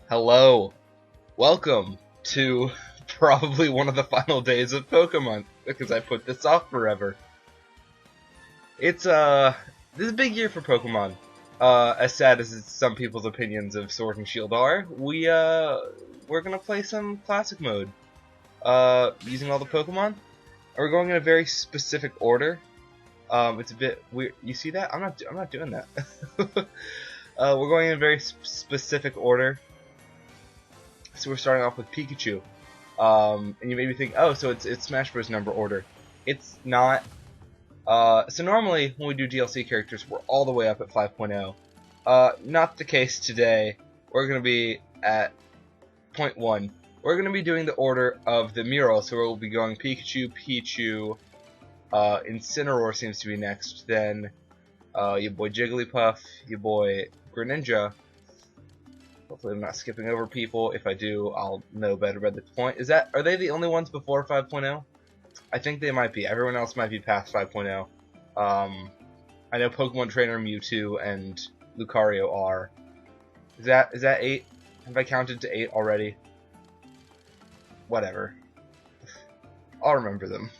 Hello, welcome to probably one of the final days of Pokemon, because I put this off forever. This is a big year for Pokemon. As sad as some people's opinions of Sword and Shield are, we're gonna play some Classic mode, using all the Pokemon. And we're going in a very specific order. It's a bit weird. You see that? I'm not doing that. We're going in a very specific order. So we're starting off with Pikachu, and you made me think, oh, so it's Smash Bros. Number order. It's not. So normally when we do DLC characters, we're all the way up at 5.0. Not the case today. We're gonna be at 0.1. We're gonna be doing the order of the mural, so we'll be going Pikachu, Pichu, Incineroar seems to be next. Then your boy Jigglypuff, your boy Greninja. Hopefully I'm not skipping over people. If I do, I'll know better by this point. Are they the only ones before 5.0? I think they might be. Everyone else might be past 5.0. I know Pokemon Trainer Mewtwo and Lucario are. Is that 8? Have I counted to 8 already? Whatever. I'll remember them.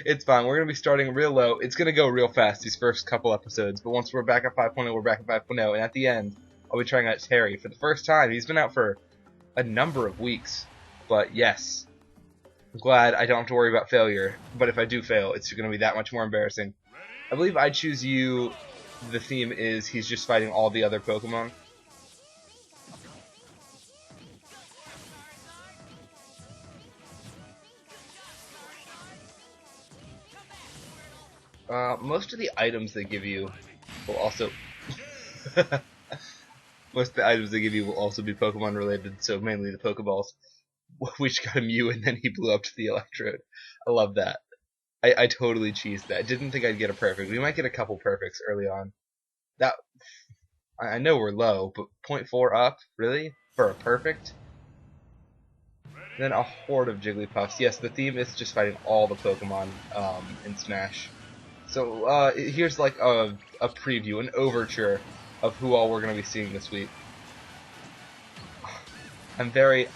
It's fine. We're going to be starting real low. It's going to go real fast these first couple episodes, but once we're back at 5.0, we're back at 5.0, and at the end, I'll be trying out Terry for the first time. He's been out for a number of weeks, but yes, I'm glad I don't have to worry about failure, but if I do fail, it's going to be that much more embarrassing. I believe I Choose You, the theme is he's just fighting all the other Pokemon. Most of the items they give you will also... Most of the items they give you will also be Pokemon related, so mainly the Pokeballs, which got a Mew and then he blew up to the Electrode. I love that. I totally cheesed that. Didn't think I'd get a perfect. We might get a couple perfects early on. I know we're low, but 0.4 up? Really? For a perfect? Then a horde of Jigglypuffs. Yes, the theme is just fighting all the Pokemon in Smash. So here's like a preview, an overture of who all we're going to be seeing this week. I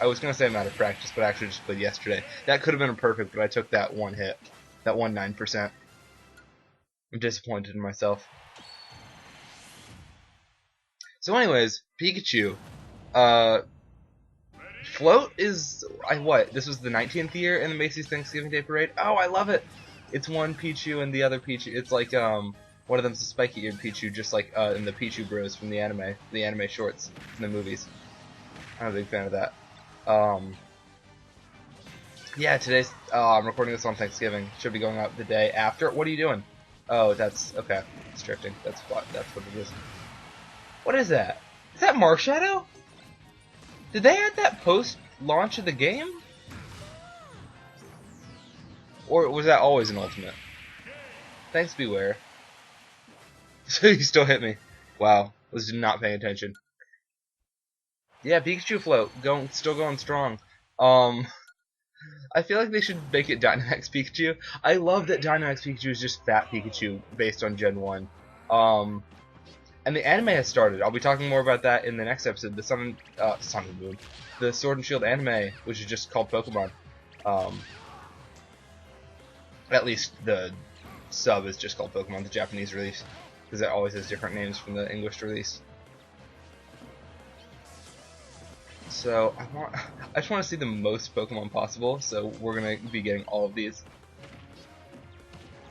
was going to say I'm out of practice, but I actually just played yesterday. That could have been a perfect, but I took that one hit. That 9%. I'm disappointed in myself. So anyways, Pikachu. Float is... what? This was the 19th year in the Macy's Thanksgiving Day Parade? Oh, I love it! It's one Pichu and the other Pichu. It's like, one of them's a spiky-eared Pichu, just like in the Pichu Bros from the anime shorts in the movies. I'm a big fan of that. Yeah, today's I'm recording this on Thanksgiving. Should be going out the day after. What are you doing? Oh, that's okay. It's drifting. That's what it is. What is that? Is that Marshadow? Did they add that post launch of the game? Or was that always an ultimate? Thanks, Beware. So you still hit me. Wow, was not paying attention. Yeah, Pikachu float, still going strong. I feel like they should make it Dynamax Pikachu. I love that Dynamax Pikachu is just Fat Pikachu based on Gen 1. And the anime has started. I'll be talking more about that in the next episode. The Sun and Moon. The Sword and Shield anime, which is just called Pokemon. At least the sub is just called Pokemon, the Japanese release, because it always has different names from the English release. So I just want to see the most Pokemon possible, so we're gonna be getting all of these.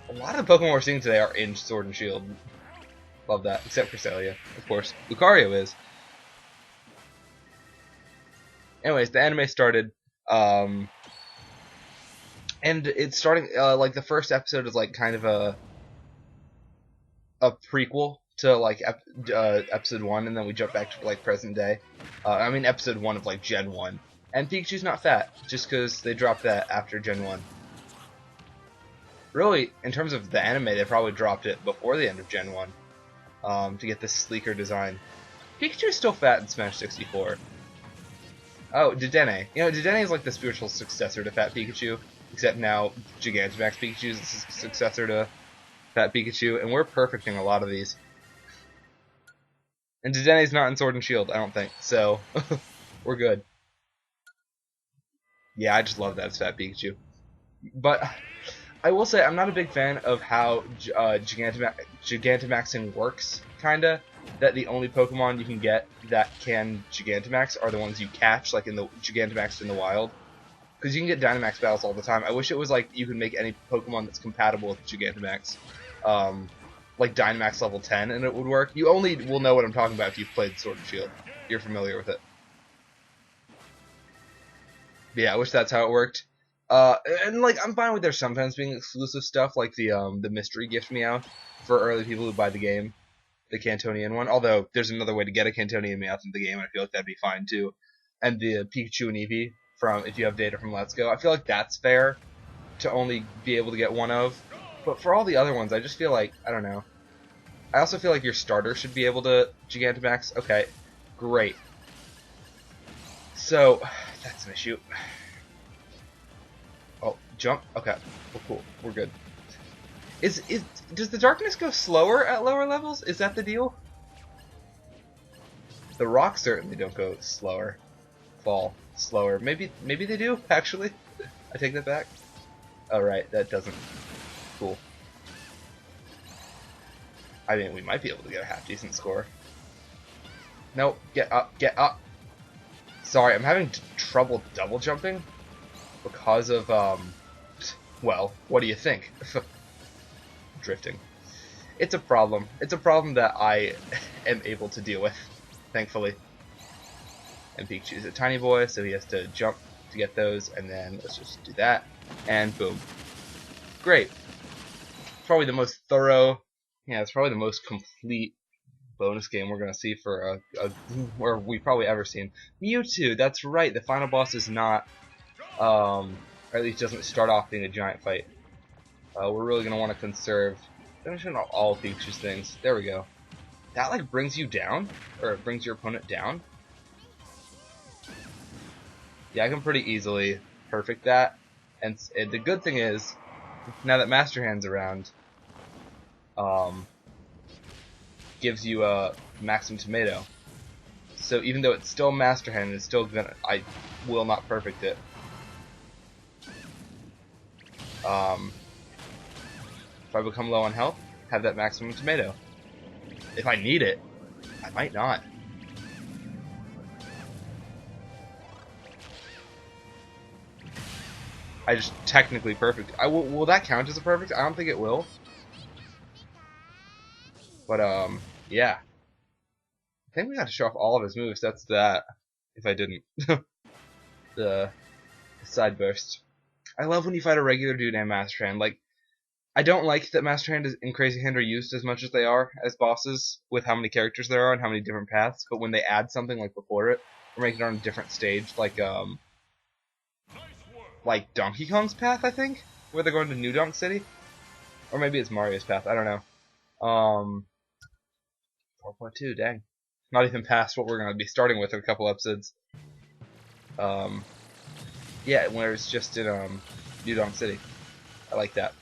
A lot of the Pokemon we're seeing today are in Sword and Shield. Love that, except Cresselia, of course. Lucario is. Anyways, the anime started, and it's starting, like, the first episode is, like, kind of a prequel to, like, episode 1, and then we jump back to, like, present day. I mean, episode 1 of, like, Gen 1. And Pikachu's not fat, just because they dropped that after Gen 1. Really, in terms of the anime, they probably dropped it before the end of Gen 1, to get this sleeker design. Pikachu's still fat in Smash 64. Oh, Dedenne. You know, Dedenne is like the spiritual successor to Fat Pikachu, except now Gigantamax Pikachu is the successor to Fat Pikachu, and we're perfecting a lot of these. And Dedene's not in Sword and Shield, I don't think. So, we're good. Yeah, I just love that stat Pikachu. But I will say I'm not a big fan of how Gigantamaxing works, kinda. That the only Pokemon you can get that can Gigantamax are the ones you catch, like in the Gigantamax in the wild. Because you can get Dynamax battles all the time. I wish it was like you could make any Pokemon that's compatible with Gigantamax. Like Dynamax level 10, and it would work. You only will know what I'm talking about if you've played Sword and Shield. You're familiar with it. But yeah, I wish that's how it worked. And like I'm fine with there sometimes being exclusive stuff, like the mystery gift Meowth for early people who buy the game, the Cantonian one. Although there's another way to get a Cantonian Meowth in the game, and I feel like that'd be fine too. And the Pikachu and Eevee from if you have data from Let's Go, I feel like that's fair to only be able to get one of. But for all the other ones, I just feel like I don't know. I also feel like your starter should be able to Gigantamax. Okay, great. So that's an issue. Oh, jump. Okay, well, cool. We're good. Does the darkness go slower at lower levels? Is that the deal? The rocks certainly don't go slower. Fall slower. Maybe they do actually. I take that back. Oh right, that doesn't. Cool. I mean, we might be able to get a half decent score. No, get up, get up. Sorry, I'm having trouble double jumping because of well, what do you think? Drifting. It's a problem. It's a problem that I am able to deal with, thankfully. And Pikachu's a tiny boy, so he has to jump to get those, and then let's just do that, and boom. Great. Probably the most thorough, yeah, it's probably the most complete bonus game we're gonna see for or we've probably ever seen. Mewtwo, that's right. The final boss is not, or at least doesn't start off being a giant fight. We're really gonna want to conserve. I'm showing all Pikachu's things. There we go. That like brings you down, or it brings your opponent down. Yeah, I can pretty easily perfect that. And the good thing is, now that Master Hand's around, gives you a Maximum Tomato. So even though it's still Master Hand, it's still gonna. I will not perfect it. If I become low on health, have that Maximum Tomato. If I need it, I might not. I just technically perfect. Will that count as a perfect? I don't think it will. But yeah. I think we got to show off all of his moves. That's that. If I didn't, the side burst. I love when you fight a regular dude and Master Hand. Like, I don't like that Master Hand and Crazy Hand are used as much as they are as bosses with how many characters there are and how many different paths. But when they add something like before it, or make it on a different stage, like Donkey Kong's path, I think, where they're going to New Donk City, or maybe it's Mario's path. I don't know. 4.2, dang, not even past what we're gonna be starting with in a couple episodes. Yeah, where it's just in New Donk City. I like that.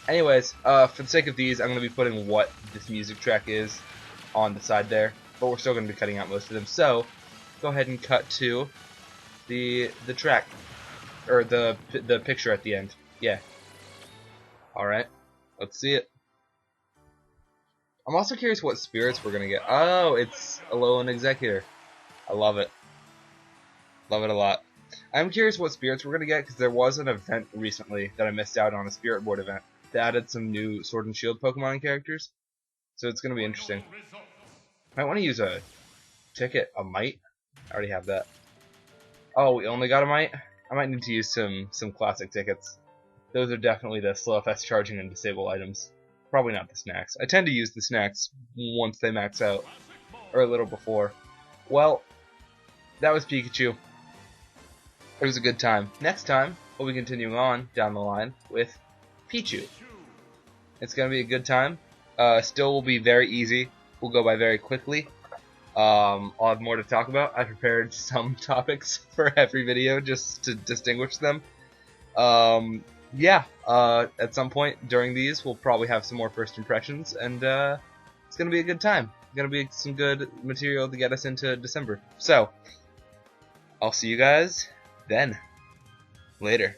Anyways, for the sake of these, I'm gonna be putting what this music track is on the side there, but we're still gonna be cutting out most of them. So go ahead and cut to the track. Or the picture at the end. Yeah. Alright. Let's see it. I'm also curious what spirits we're gonna get. Oh, it's Alolan Executor. I love it. Love it a lot. I'm curious what spirits we're gonna get, because there was an event recently that I missed out on, a spirit board event, that added some new Sword and Shield Pokemon and characters. So it's gonna be interesting. Might want to use a ticket, a Mite. I already have that. Oh, we only got a Mite? I might need to use some classic tickets. Those are definitely the slow fast charging and disable items. Probably not the snacks. I tend to use the snacks once they max out, or a little before. Well, that was Pikachu. It was a good time. Next time, we'll be continuing on down the line with Pichu. It's gonna be a good time. Still will be very easy. Will go by very quickly. I'll have more to talk about. I prepared some topics for every video just to distinguish them. Yeah, at some point during these, we'll probably have some more first impressions, and it's gonna be a good time. gonna be some good material to get us into December. So, I'll see you guys then. Later.